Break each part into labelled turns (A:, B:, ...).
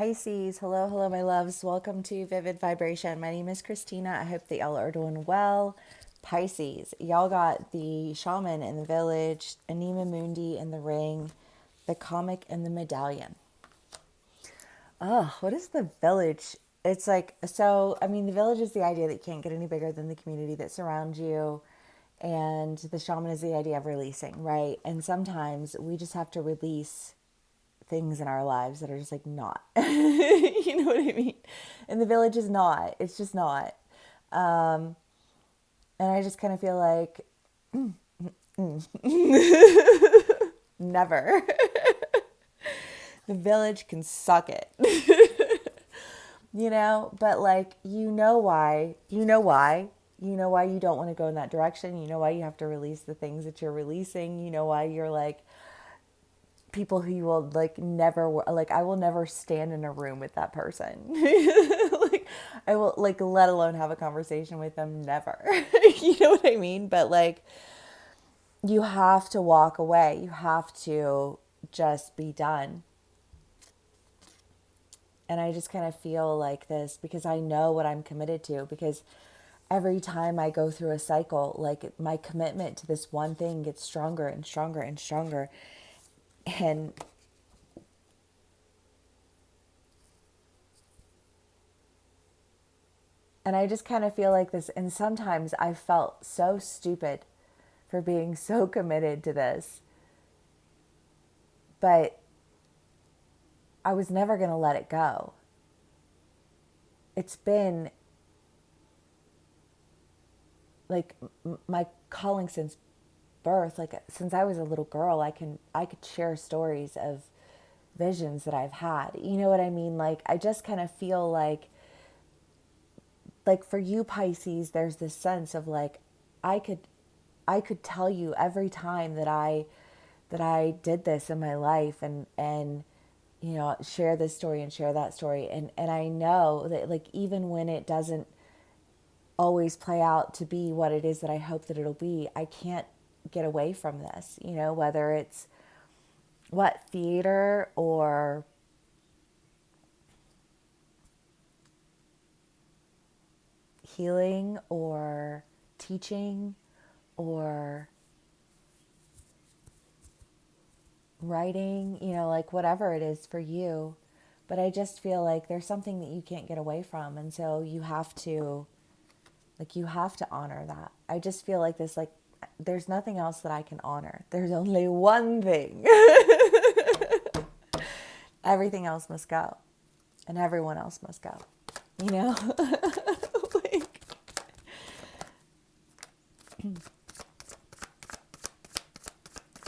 A: Pisces, hello, hello, my loves. Welcome to Vivid Vibration. My name is Christina. I hope that y'all are doing well. Pisces, y'all got the shaman in the village, Anima Mundi in the ring, the comic and the medallion. Oh, what is the village? It's like, so, I mean, the village is the idea that you can't get any bigger than the community that surrounds you. And the shaman is the idea of releasing, right? And sometimes we just have to release things in our lives that are just like not. You know what I mean? And the village is not. It's just not. And I just kind of feel like never. The village can suck it. But like you know why you don't want to go in that direction. You know why you have to release the things that you're releasing. You know why you're like people who you will like never, like I will never stand in a room with that person. Like I will, like, let alone have a conversation with them, never. You know what I mean? But like you have to walk away, you have to just be done. And I just kind of feel like this because I know what I'm committed to, because every time I go through a cycle, like my commitment to this one thing gets stronger and stronger and stronger. And I just kind of feel like this. And sometimes I felt so stupid for being so committed to this. But I was never going to let it go. It's been like my calling since birth, like since I was a little girl. I could share stories of visions that I've had. You know what I mean? Like I just kind of feel like for you Pisces, there's this sense of like I could I could tell you every time that I did this in my life, and share this story and share that story, and I know that like even when it doesn't always play out to be what it is that I hope that it'll be, I can't get away from this, whether it's what theater or healing or teaching or writing, like whatever it is for you. But I just feel like there's something that you can't get away from. And so you have to honor that. I just feel like this, like, there's nothing else that I can honor. There's only one thing. Everything else must go. And everyone else must go. You know? Like,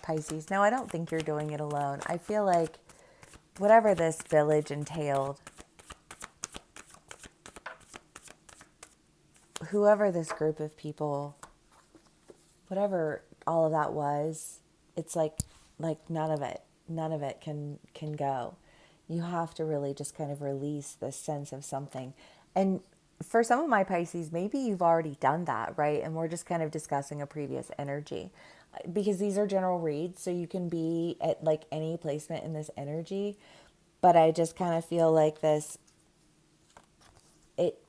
A: Pisces. No, I don't think you're doing it alone. I feel like whatever this village entailed, whoever this group of people, whatever all of that was, it's like none of it can go. You have to really just kind of release this sense of something. And for some of my Pisces, maybe you've already done that, right? And we're just kind of discussing a previous energy, because these are general reads, so you can be at like any placement in this energy. But I just kind of feel like this, it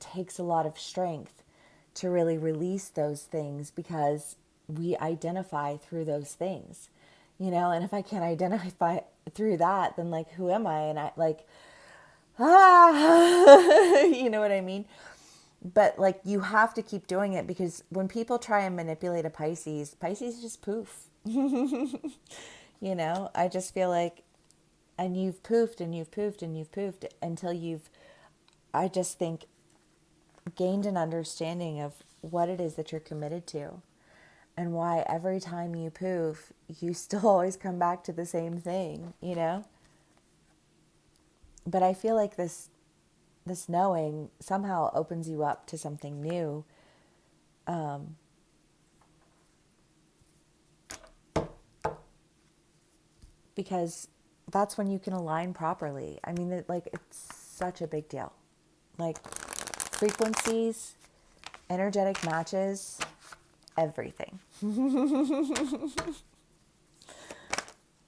A: takes a lot of strength to really release those things, because we identify through those things, and if I can't identify through that, then like who am I? And I like you know what I mean? But like you have to keep doing it, because when people try and manipulate a Pisces just poof. I just feel like, and you've poofed and you've poofed and you've poofed until you've, I just think, gained an understanding of what it is that you're committed to, and why every time you poof, you still always come back to the same thing. But I feel like this knowing somehow opens you up to something new. Because that's when you can align properly. I mean, it's such a big deal. Like frequencies, energetic matches, everything.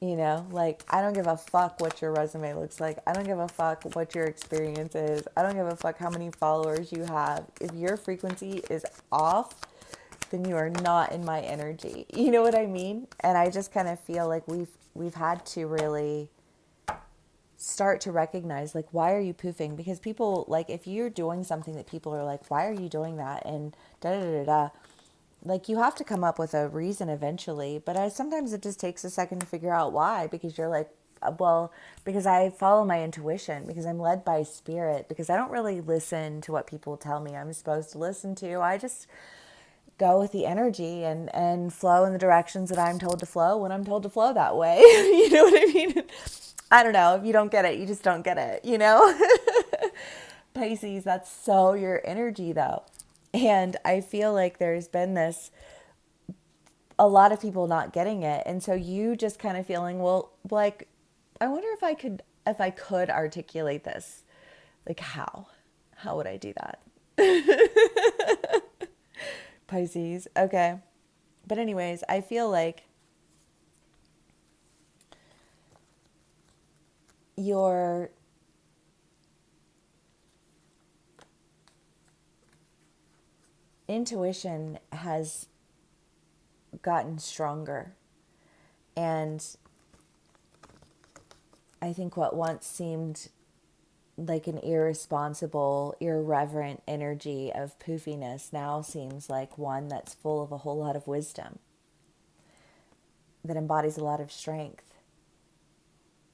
A: You know, like, I don't give a fuck what your resume looks like. I don't give a fuck what your experience is. I don't give a fuck how many followers you have. If your frequency is off, then you are not in my energy. You know what I mean? And I just kind of feel like we've had to really start to recognize, like, why are you poofing? Because people, like, if you're doing something that people are like, why are you doing that? And da da da da, like, you have to come up with a reason eventually. But sometimes it just takes a second to figure out why, because you're like, well, because I follow my intuition, because I'm led by spirit, because I don't really listen to what people tell me I'm supposed to listen to. I just go with the energy and flow in the directions that I'm told to flow when I'm told to flow that way. You know what I mean? I don't know. If you don't get it, you just don't get it, you know? Pisces, that's so your energy though. And I feel like there's been this, a lot of people not getting it. And so you just kind of feeling, well, like, I wonder if I could articulate this. Like, how would I do that? Pisces. Okay. But anyways, I feel like your intuition has gotten stronger. And I think what once seemed like an irresponsible, irreverent energy of poofiness now seems like one that's full of a whole lot of wisdom, that embodies a lot of strength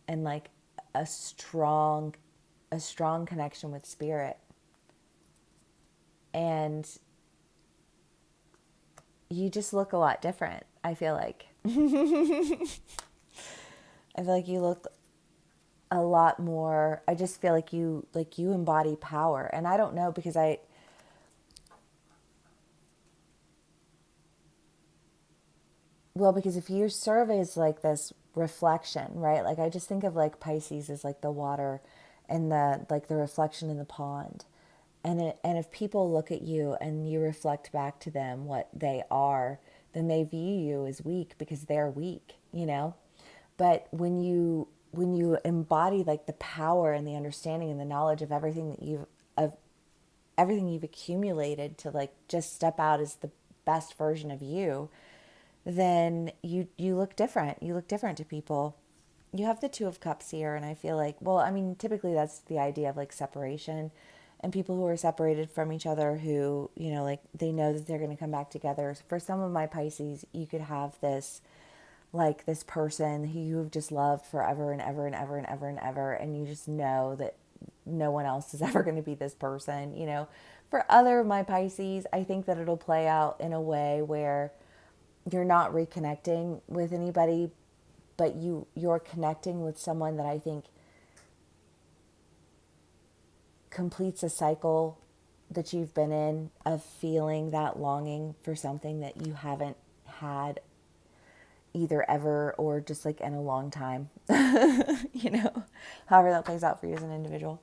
A: and like a strong a strong connection with spirit. And you just look a lot different, I feel like. I feel like you look a lot more, I just feel like you embody power. And I don't know, because because if your survey is like this reflection, right? Like, I just think of like Pisces as like the water and the like the reflection in the pond. And if people look at you and you reflect back to them what they are, then they view you as weak because they're weak, you know? But when you embody like the power and the understanding and the knowledge of everything you've accumulated to like just step out as the best version of you, then you look different. You look different to people. You have the Two of Cups here, and I feel like, well, I mean, typically that's the idea of like separation, and people who are separated from each other who, you know, like they know that they're going to come back together. For some of my Pisces, you could have this, like this person who you've just loved forever and ever and ever and ever and ever, and you just know that no one else is ever going to be this person, you know. For other of my Pisces, I think that it'll play out in a way where you're not reconnecting with anybody, but you're connecting with someone that I think completes a cycle that you've been in of feeling that longing for something that you haven't had either ever or just like in a long time. You know, however that plays out for you as an individual.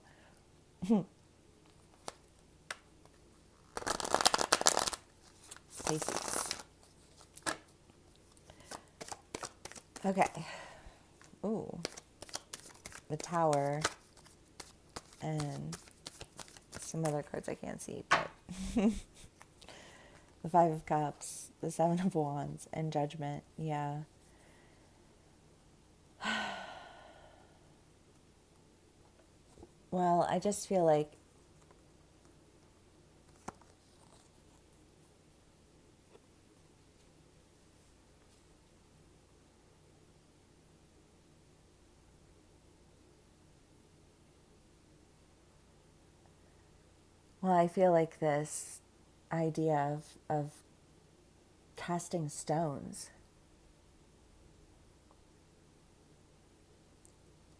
A: Pisces. Okay. Ooh. The Tower and some other cards I can't see, but the Five of Cups, the Seven of Wands, and Judgment. Yeah. Well, I just feel like I feel like this idea of casting stones.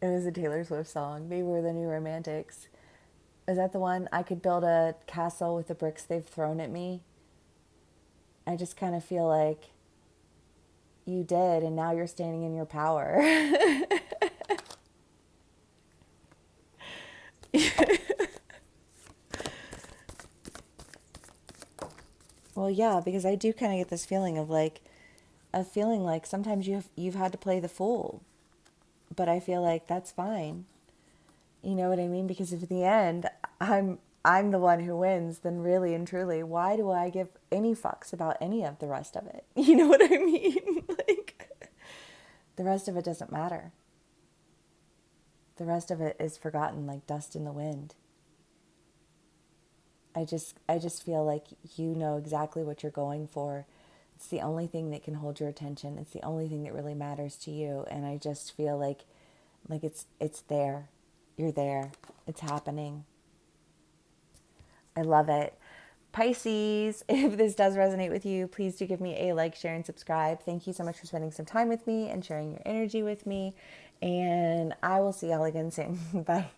A: It was a Taylor Swift song. Maybe we're the new romantics. Is that the one? I could build a castle with the bricks they've thrown at me. I just kind of feel like you did, and now you're standing in your power. Well, yeah, because I do kind of get this feeling of like, sometimes you've had to play the fool, but I feel like that's fine. You know what I mean? Because if at the end I'm the one who wins, then really and truly, why do I give any fucks about any of the rest of it? You know what I mean? Like, the rest of it doesn't matter. The rest of it is forgotten like dust in the wind. I just feel like you know exactly what you're going for. It's the only thing that can hold your attention. It's the only thing that really matters to you. And I just feel like it's there. You're there. It's happening. I love it. Pisces, if this does resonate with you, please do give me a like, share, and subscribe. Thank you so much for spending some time with me and sharing your energy with me. And I will see y'all again soon. Bye.